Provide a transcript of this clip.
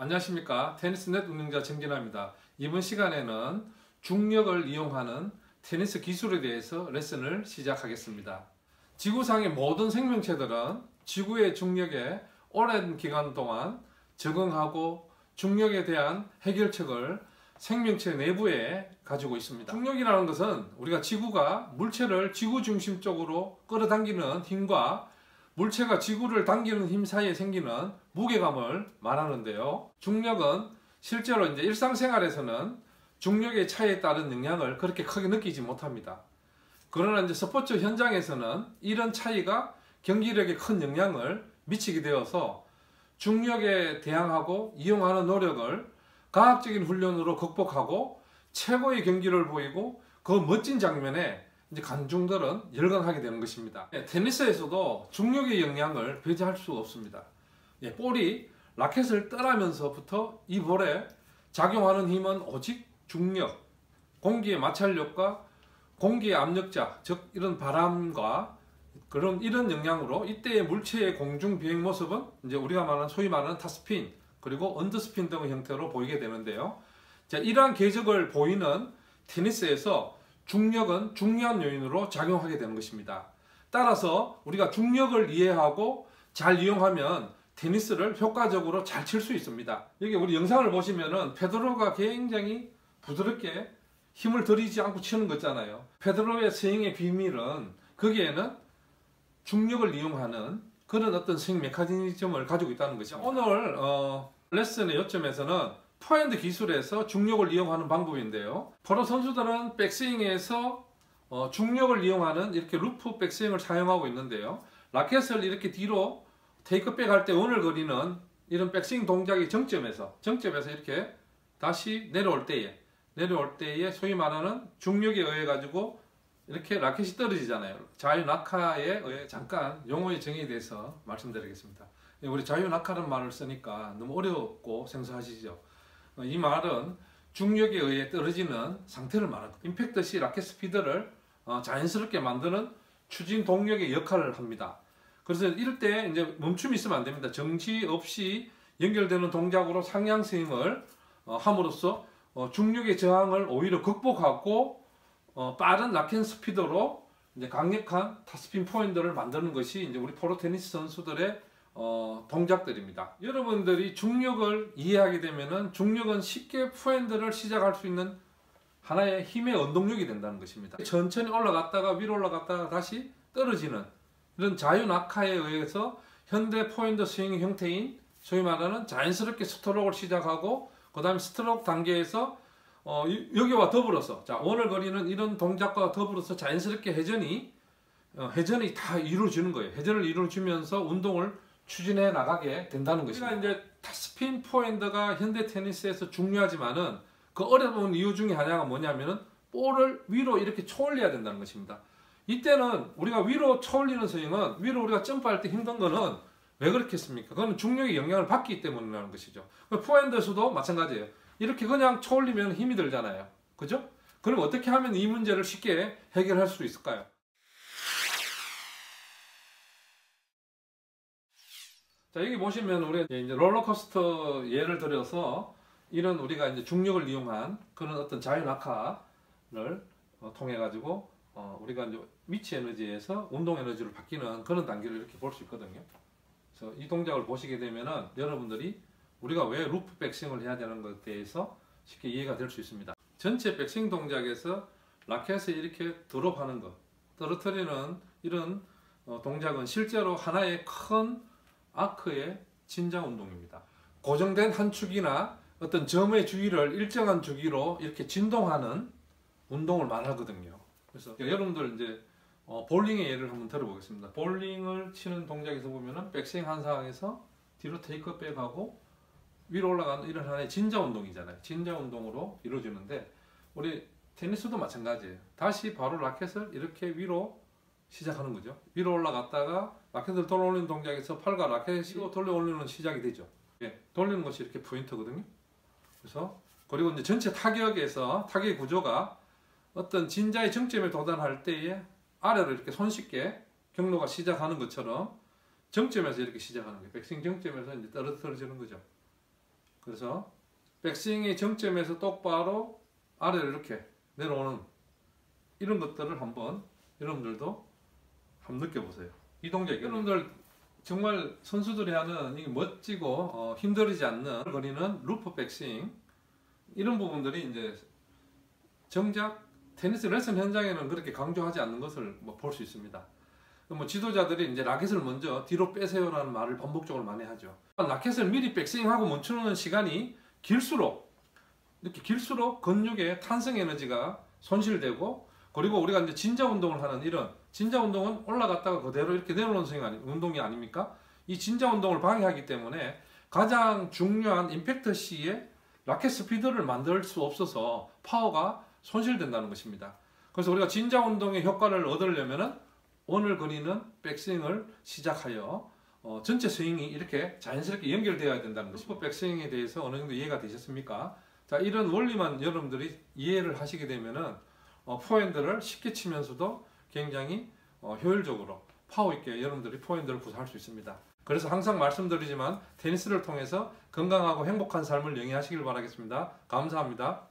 안녕하십니까. 테니스넷 운영자 정진아입니다. 이번 시간에는 중력을 이용하는 테니스 기술에 대해서 레슨을 시작하겠습니다. 지구상의 모든 생명체들은 지구의 중력에 오랜 기간 동안 적응하고 중력에 대한 해결책을 생명체 내부에 가지고 있습니다. 중력이라는 것은 우리가 지구가 물체를 지구 중심 쪽으로 끌어당기는 힘과 물체가 지구를 당기는 힘 사이에 생기는 무게감을 말하는데요. 중력은 실제로 일상생활에서는 중력의 차이에 따른 영향을 그렇게 크게 느끼지 못합니다. 그러나 스포츠 현장에서는 이런 차이가 경기력에 큰 영향을 미치게 되어서 중력에 대항하고 이용하는 노력을 과학적인 훈련으로 극복하고 최고의 경기를 보이고 그 멋진 장면에 관중들은 열광하게 되는 것입니다. 테니스에서도 중력의 영향을 배제할 수가 없습니다. 볼이 라켓을 떠나면서부터 이 볼에 작용하는 힘은 오직 중력, 공기의 마찰력과 공기의 압력자, 즉 이런 바람과 이런 영향으로 이때의 물체의 공중 비행 모습은 우리가 말하는 소위 말하는 탑스핀 그리고 언더스핀 등의 형태로 보이게 되는데요. 이러한 궤적을 보이는 테니스에서 중력은 중요한 요인으로 작용하게 되는 것입니다. 따라서 우리가 중력을 이해하고 잘 이용하면 테니스를 효과적으로 잘 칠 수 있습니다. 여기 우리 영상을 보시면은 페데러가 굉장히 부드럽게 힘을 들이지 않고 치는 거 있잖아요. 페데러의 스윙의 비밀은 거기에는 중력을 이용하는 그런 어떤 스윙 메커니즘을 가지고 있다는 것이죠. 오늘 레슨의 요점에서는 포핸드 기술에서 중력을 이용하는 방법인데요. 프로 선수들은 백스윙에서 중력을 이용하는 이렇게 루프 백스윙을 사용하고 있는데요. 라켓을 이렇게 뒤로 테이크백 할 때 원을 그리는 이런 백스윙 동작의 정점에서 이렇게 다시 내려올 때에 소위 말하는 중력에 의해 가지고 이렇게 라켓이 떨어지잖아요. 자유 낙하에 의해 잠깐 용어의 정의에 대해서 말씀드리겠습니다. 우리 자유 낙하라는 말을 쓰니까 너무 어렵고 생소하시죠? 이 말은 중력에 의해 떨어지는 상태를 말하는 거예요. 임팩트 시 라켓 스피드를 자연스럽게 만드는 추진 동력의 역할을 합니다. 그래서 이럴 때 멈춤이 있으면 안 됩니다. 정지 없이 연결되는 동작으로 상향 스윙을 함으로써 중력의 저항을 오히려 극복하고 빠른 라켓 스피드로 강력한 탑스핀 포핸드를 만드는 것이 우리 프로 테니스 선수들의 동작들입니다. 여러분들이 중력을 이해하게 되면은 중력은 쉽게 포핸드를 시작할 수 있는 하나의 힘의 원동력이 된다는 것입니다. 천천히 올라갔다가 위로 올라갔다가 다시 떨어지는 이런 자유 낙하에 의해서 현대 포핸드 스윙 형태인 소위 말하는 자연스럽게 스트로크를 시작하고 그 다음에 스트로크 단계에서 여기와 더불어서 원을 그리는 이런 동작과 더불어서 자연스럽게 회전이 다 이루어지는 거예요. 회전을 이루어지면서 운동을 추진해 나가게 된다는 것입니다. 우리가 탑스핀 포핸드가 현대 테니스에서 중요하지만은 그 어려운 이유 중에 하나가 뭐냐면은 볼을 위로 이렇게 초올려야 된다는 것입니다. 이때는 우리가 위로 초올리는 스윙은 위로 우리가 점프할 때 힘든 거는 왜 그렇겠습니까? 그건 중력의 영향을 받기 때문이라는 것이죠. 포핸드에서도 마찬가지예요. 이렇게 그냥 초올리면 힘이 들잖아요. 그죠? 그럼 어떻게 하면 이 문제를 쉽게 해결할 수 있을까요? 자, 여기 보시면 우리 롤러코스터 예를 들어서 이런 우리가 중력을 이용한 그런 어떤 자유 낙하를 통해 가지고 우리가 위치 에너지에서 운동 에너지로 바뀌는 그런 단계를 이렇게 볼 수 있거든요. 그래서 이 동작을 보시게 되면은 여러분들이 우리가 왜 루프 백스윙을 해야 되는 것에 대해서 쉽게 이해가 될 수 있습니다. 전체 백스윙 동작에서 라켓을 이렇게 드롭하는 것, 떨어뜨리는 이런 동작은 실제로 하나의 큰 아크의 진장 운동입니다. 고정된 한 축이나 어떤 점의 주위를 일정한 주기로 이렇게 진동하는 운동을 말하거든요. 그래서 여러분들 볼링의 예를 한번 들어보겠습니다. 볼링을 치는 동작에서 보면은 백스윙 한 상황에서 뒤로 테이크백하고 위로 올라가는 이런 하나의 진자 운동이잖아요. 진자 운동으로 이루어지는데 우리 테니스도 마찬가지예요. 다시 바로 라켓을 이렇게 위로 시작하는 거죠. 위로 올라갔다가 라켓을 돌아올리는 동작에서 팔과 라켓을 돌려올리는 시작이 되죠. 돌리는 것이 이렇게 포인트거든요. 그래서 그리고 전체 타격에서 타격 구조가 어떤 진자의 정점에 도달할 때에 아래로 이렇게 손쉽게 경로가 시작하는 것처럼 정점에서 이렇게 시작하는 거예요. 백스윙 정점에서 떨어지는 거죠. 그래서 백스윙의 정점에서 똑바로 아래로 이렇게 내려오는 이런 것들을 한번 여러분들도 한번 느껴보세요. 이 동작 여러분들 정말 선수들이 하는 이 멋지고 힘들지 않는 거리는 루프 백스윙, 이런 부분들이 이제 정작 테니스 레슨 현장에는 그렇게 강조하지 않는 것을 볼 수 있습니다. 지도자들이 이제 라켓을 먼저 뒤로 빼세요라는 말을 반복적으로 많이 하죠. 라켓을 미리 백스윙하고 멈추는 시간이 길수록 근육의 탄성 에너지가 손실되고, 그리고 우리가 이제 진자 운동을 하는 이런 진자 운동은 올라갔다가 그대로 이렇게 내려오는 운동이 아닙니까? 이 진자 운동을 방해하기 때문에 가장 중요한 임팩트 시에 라켓 스피드를 만들 수 없어서 파워가 손실된다는 것입니다. 그래서 우리가 진자 운동의 효과를 얻으려면은 오늘 거리는 백스윙을 시작하여 전체 스윙이 이렇게 자연스럽게 연결되어야 된다는 것이고, 백스윙에 대해서 어느 정도 이해가 되셨습니까? 자, 이런 원리만 여러분들이 이해를 하시게 되면은 포핸드를 쉽게 치면서도 굉장히 효율적으로 파워 있게 여러분들이 포핸드를 구사할 수 있습니다. 그래서 항상 말씀드리지만 테니스를 통해서 건강하고 행복한 삶을 영위하시길 바라겠습니다. 감사합니다.